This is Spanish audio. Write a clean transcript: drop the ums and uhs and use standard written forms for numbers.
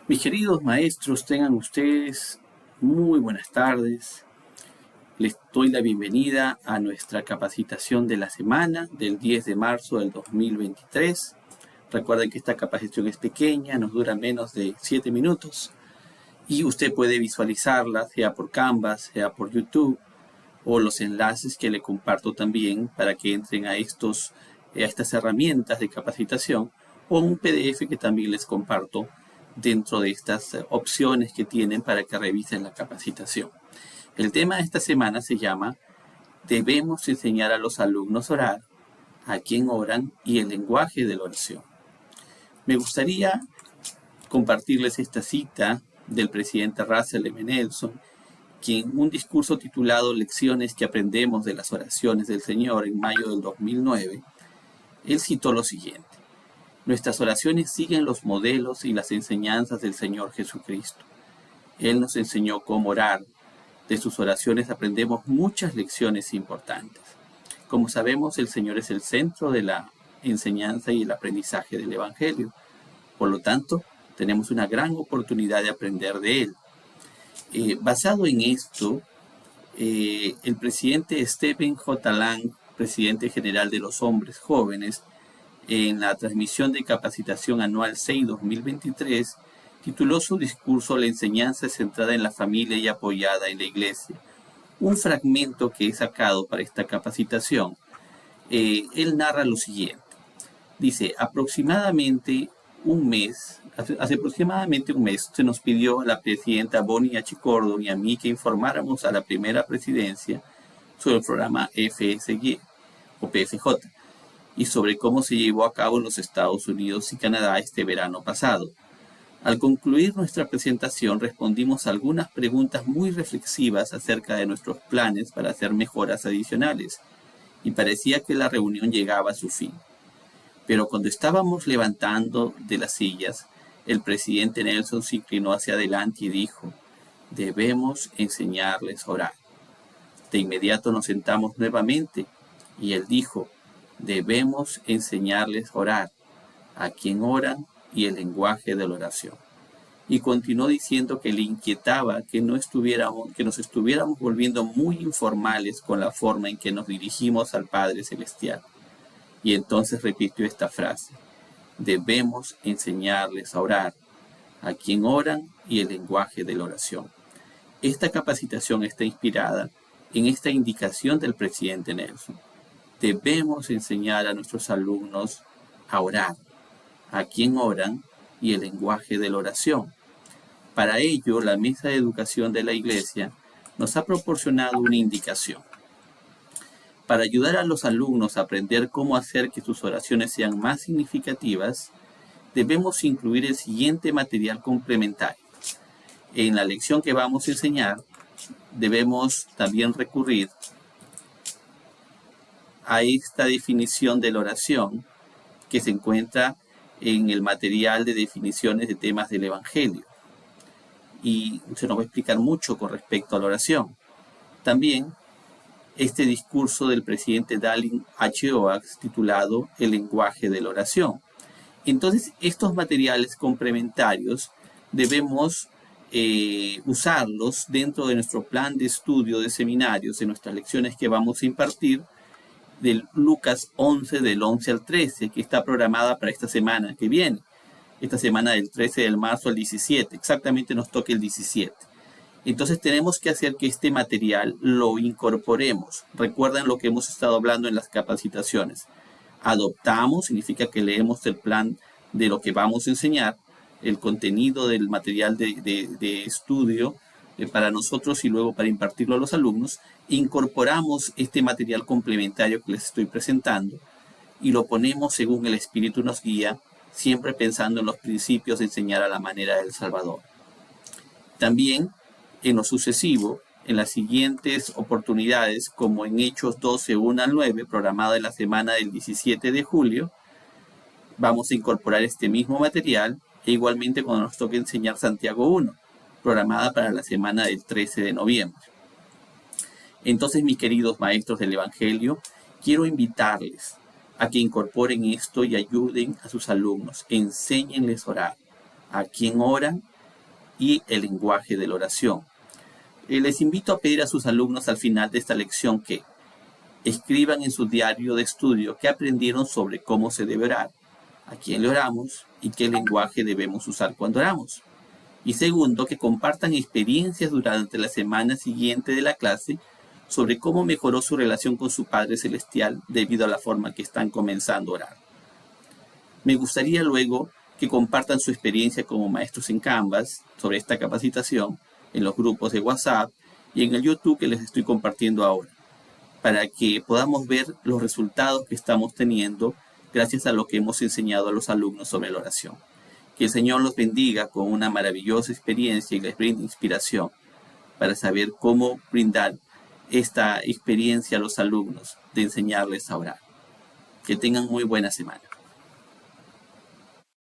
Mis queridos maestros, tengan ustedes muy buenas tardes. Les doy la bienvenida a nuestra capacitación de la semana del 10 de marzo del 2023. Recuerden que esta capacitación es pequeña, nos dura menos de 7 minutos y usted puede visualizarla sea por Canvas, sea por YouTube o los enlaces que le comparto también para que entren a estas herramientas de capacitación o un PDF que también les comparto dentro de estas opciones que tienen para que revisen la capacitación. El tema de esta semana se llama Debemos enseñar a los alumnos a orar, a quién oran y el lenguaje de la oración. Me gustaría compartirles esta cita del presidente Russell M. Nelson, quien en un discurso titulado Lecciones que aprendemos de las oraciones del Señor en mayo del 2009, él citó lo siguiente: nuestras oraciones siguen los modelos y las enseñanzas del Señor Jesucristo. Él nos enseñó cómo orar. De sus oraciones aprendemos muchas lecciones importantes. Como sabemos, el Señor es el centro de la enseñanza y el aprendizaje del Evangelio. Por lo tanto, tenemos una gran oportunidad de aprender de Él. Basado en esto, el presidente Stephen J. Lang, presidente general de los hombres jóvenes, en la transmisión de capacitación anual 6-2023, tituló su discurso La enseñanza centrada en la familia y apoyada en la iglesia. Un fragmento que he sacado para esta capacitación, él narra lo siguiente. Dice, hace aproximadamente un mes, se nos pidió a la presidenta Bonnie H. Cordon y a mí que informáramos a la primera presidencia sobre el programa FSG o PFJ y sobre cómo se llevó a cabo en los Estados Unidos y Canadá este verano pasado. Al concluir nuestra presentación, respondimos a algunas preguntas muy reflexivas acerca de nuestros planes para hacer mejoras adicionales, y parecía que la reunión llegaba a su fin. Pero cuando estábamos levantando de las sillas, el presidente Nelson se inclinó hacia adelante y dijo, debemos enseñarles a orar. De inmediato nos sentamos nuevamente, y él dijo, debemos enseñarles a orar, a quien oran y el lenguaje de la oración. Y continuó diciendo que le inquietaba que nos estuviéramos volviendo muy informales con la forma en que nos dirigimos al Padre Celestial. Y entonces repitió esta frase, debemos enseñarles a orar, a quien oran y el lenguaje de la oración. Esta capacitación está inspirada en esta indicación del presidente Nelson. Debemos enseñar a nuestros alumnos a orar, a quien oran y el lenguaje de la oración. Para ello, la Mesa de Educación de la Iglesia nos ha proporcionado una indicación. Para ayudar a los alumnos a aprender cómo hacer que sus oraciones sean más significativas, debemos incluir el siguiente material complementario. En la lección que vamos a enseñar, debemos también recurrir a esta definición de la oración que se encuentra en el material de definiciones de temas del Evangelio. Y se nos va a explicar mucho con respecto a la oración. También este discurso del presidente Dallin H. Oaks titulado El lenguaje de la oración. Entonces, estos materiales complementarios debemos usarlos dentro de nuestro plan de estudio de seminarios, en nuestras lecciones que vamos a impartir, de Lucas 11, del 11 al 13, que está programada para esta semana que viene. Esta semana del 13 de marzo al 17, exactamente nos toca el 17. Entonces tenemos que hacer que este material lo incorporemos. Recuerden lo que hemos estado hablando en las capacitaciones. Adoptamos, significa que leemos el plan de lo que vamos a enseñar, el contenido del material de estudio para nosotros y luego para impartirlo a los alumnos. Incorporamos este material complementario que les estoy presentando y lo ponemos según el Espíritu nos guía, siempre pensando en los principios de enseñar a la manera del Salvador. También, en lo sucesivo, en las siguientes oportunidades, como en Hechos 12, 1 al 9, programada en la semana del 17 de julio, vamos a incorporar este mismo material e igualmente cuando nos toque enseñar Santiago 1, programada para la semana del 13 de noviembre. Entonces, mis queridos maestros del Evangelio, quiero invitarles a que incorporen esto y ayuden a sus alumnos, enséñenles a orar, a quien oran y el lenguaje de la oración. Les invito a pedir a sus alumnos al final de esta lección que escriban en su diario de estudio qué aprendieron sobre cómo se debe orar, a quién le oramos y qué lenguaje debemos usar cuando oramos. Y segundo, que compartan experiencias durante la semana siguiente de la clase sobre cómo mejoró su relación con su Padre Celestial debido a la forma que están comenzando a orar. Me gustaría luego que compartan su experiencia como maestros en Canvas sobre esta capacitación en los grupos de WhatsApp y en el YouTube que les estoy compartiendo ahora, para que podamos ver los resultados que estamos teniendo gracias a lo que hemos enseñado a los alumnos sobre la oración. Que el Señor los bendiga con una maravillosa experiencia y les brinde inspiración para saber cómo brindar esta experiencia a los alumnos de enseñarles a orar. Que tengan muy buena semana.